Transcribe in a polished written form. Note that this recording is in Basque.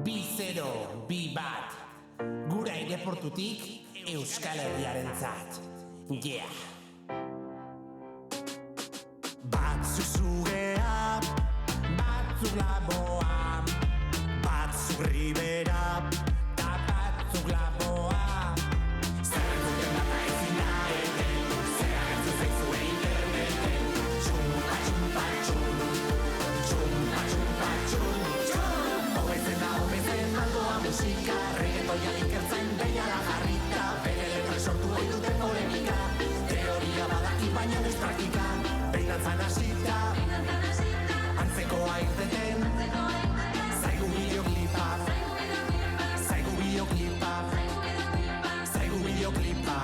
B0B1 gura aireportutik Euskal Herriarentzat. Yeah. Batzuk zugea, batzuk laboa, batzuk ribera, ta batzuk laboa. Zer duten data ezin da eten, zer agertu zaizue interneten. Txumpa, txumpa, txum, txumpa, txumpa, txum, txum. Hobezen aldoa musika, reggaetoia ikertzen behiara jarrita. Bere letra sortu ohi dute polemika, teoria badaki baina ez praktika. Behinantzan hasita, antzekoa irteten, zaigu bideoklipa, zaigu bideoklipa, zaigu bideoklipa.